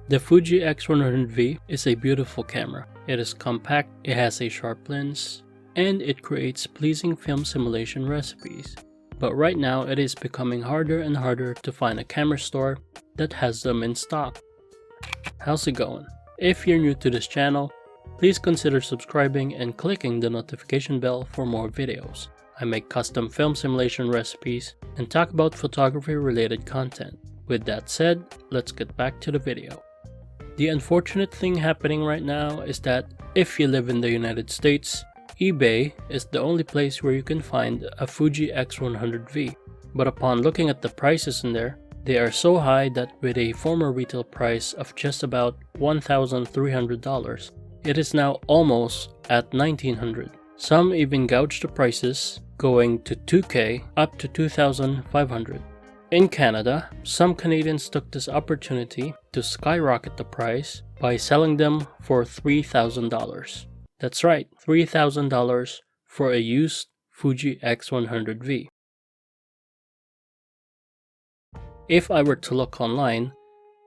The Fuji X100V is a beautiful camera. It is compact, it has a sharp lens, and it creates pleasing film simulation recipes. But right now it is becoming harder and harder to find a camera store that has them in stock. How's it going? If you're new to this channel, please consider subscribing and clicking the notification bell for more videos. I make custom film simulation recipes and talk about photography related content. With that said, let's get back to the video. The unfortunate thing happening right now is that if you live in the United States, eBay is the only place where you can find a Fuji X100V. But upon looking at the prices in there, they are so high that with a former retail price of just about $1,300, it is now almost at $1,900. Some even gouge the prices, going to $2,000 up to $2,500. In Canada, some Canadians took this opportunity to skyrocket the price by selling them for $3,000. That's right, $3,000 for a used Fuji X100V. If I were to look online,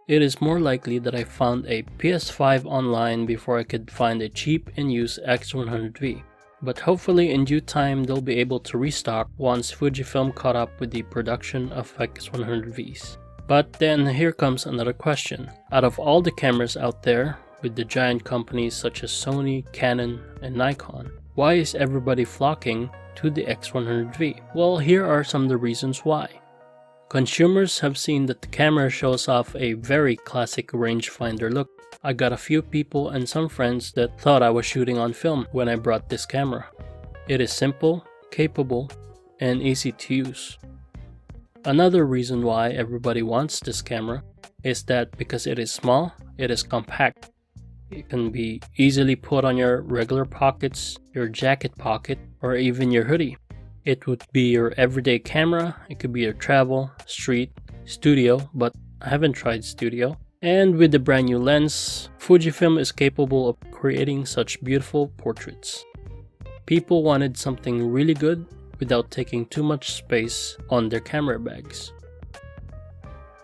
it is more likely that I found a PS5 online before I could find a cheap and used X100V. But hopefully in due time they'll be able to restock once Fujifilm caught up with the production of X100Vs. But then here comes another question. Out of all the cameras out there, with the giant companies such as Sony, Canon, and Nikon, why is everybody flocking to the X100V? Well, here are some of the reasons why. Consumers have seen that the camera shows off a very classic rangefinder look. I got a few people and some friends that thought I was shooting on film when I brought this camera. It is simple, capable, and easy to use. Another reason why everybody wants this camera is that because it is small, it is compact. It can be easily put on your regular pockets, your jacket pocket, or even your hoodie. It would be your everyday camera, it could be your travel, street, studio, but I haven't tried studio. And with the brand new lens, Fujifilm is capable of creating such beautiful portraits. People wanted something really good without taking too much space on their camera bags.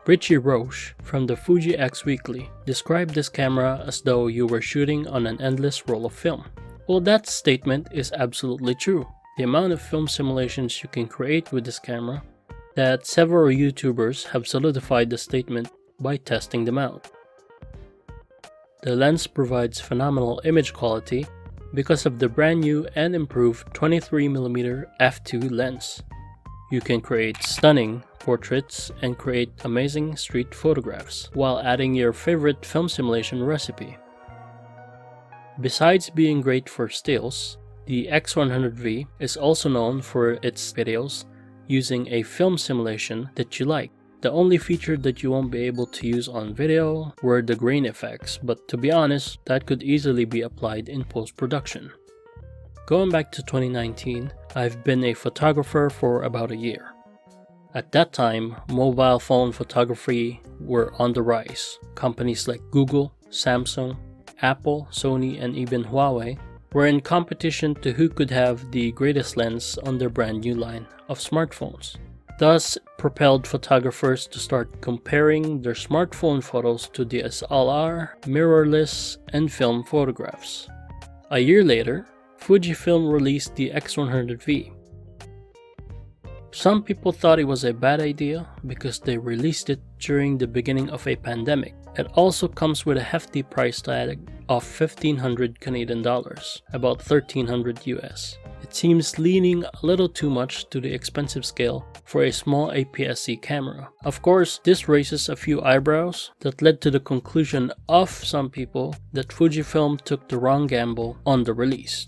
Richie Roche from the Fuji X Weekly described this camera as though you were shooting on an endless roll of film. Well, that statement is absolutely true. The amount of film simulations you can create with this camera, that several YouTubers have solidified the statement by testing them out. The lens provides phenomenal image quality because of the brand new and improved 23mm f2 lens. You can create stunning portraits and create amazing street photographs while adding your favorite film simulation recipe. Besides being great for stills, the X100V is also known for its videos using a film simulation that you like. The only feature that you won't be able to use on video were the grain effects, but to be honest, that could easily be applied in post-production. Going back to 2019, I've been a photographer for about a year. At that time, mobile phone photography were on the rise. Companies like Google, Samsung, Apple, Sony, and even Huawei were in competition to who could have the greatest lens on their brand new line of smartphones. Thus, propelled photographers to start comparing their smartphone photos to DSLR, mirrorless, and film photographs. A year later, Fujifilm released the X100V. Some people thought it was a bad idea because they released it during the beginning of a pandemic. It also comes with a hefty price tag of 1,500 Canadian dollars, about 1,300 US. It seems leaning a little too much to the expensive scale for a small Aps-c camera. Of course, this raises a few eyebrows that led to the conclusion of some people that Fujifilm took the wrong gamble on the release.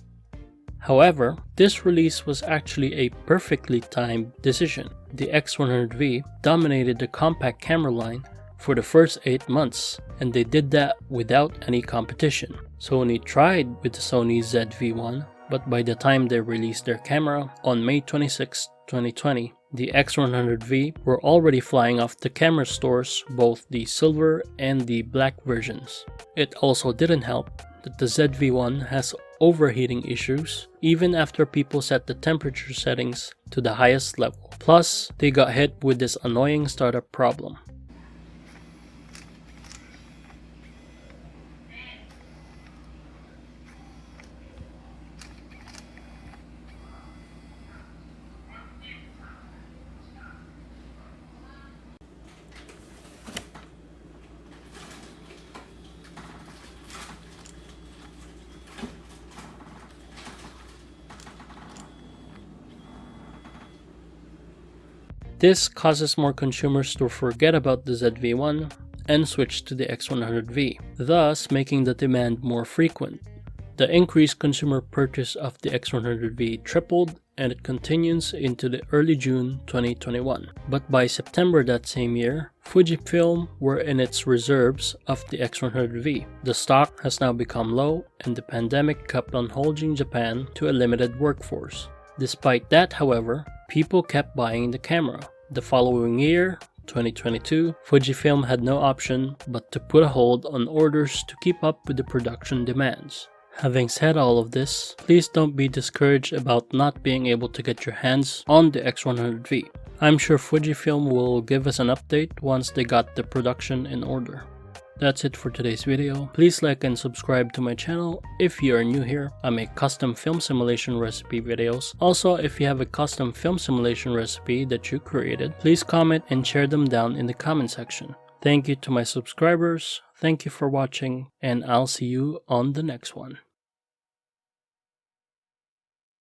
However, this release was actually a perfectly timed decision. The X100V dominated the compact camera line for the first 8 months, and they did that without any competition. Sony tried with the Sony ZV-1, but by the time they released their camera on May 26, 2020, the X100V were already flying off the camera stores, both the silver and the black versions. It also didn't help that the ZV-1 has overheating issues even after people set the temperature settings to the highest level. Plus, they got hit with this annoying startup problem. This causes more consumers to forget about the ZV-1 and switch to the X100V, thus making the demand more frequent. The increased consumer purchase of the X100V tripled, and it continues into the early June 2021. But by September that same year, Fujifilm were in its reserves of the X100V. The stock has now become low, and the pandemic kept on holding Japan to a limited workforce. Despite that, however, people kept buying the camera. The following year, 2022, Fujifilm had no option but to put a hold on orders to keep up with the production demands. Having said all of this, please don't be discouraged about not being able to get your hands on the X100V. I'm sure Fujifilm will give us an update once they got the production in order. That's it for today's video. Please like and subscribe to my channel if you are new here. I make custom film simulation recipe videos. Also, if you have a custom film simulation recipe that you created, please comment and share them down in the comment section. Thank you to my subscribers, thank you for watching, and I'll see you on the next one.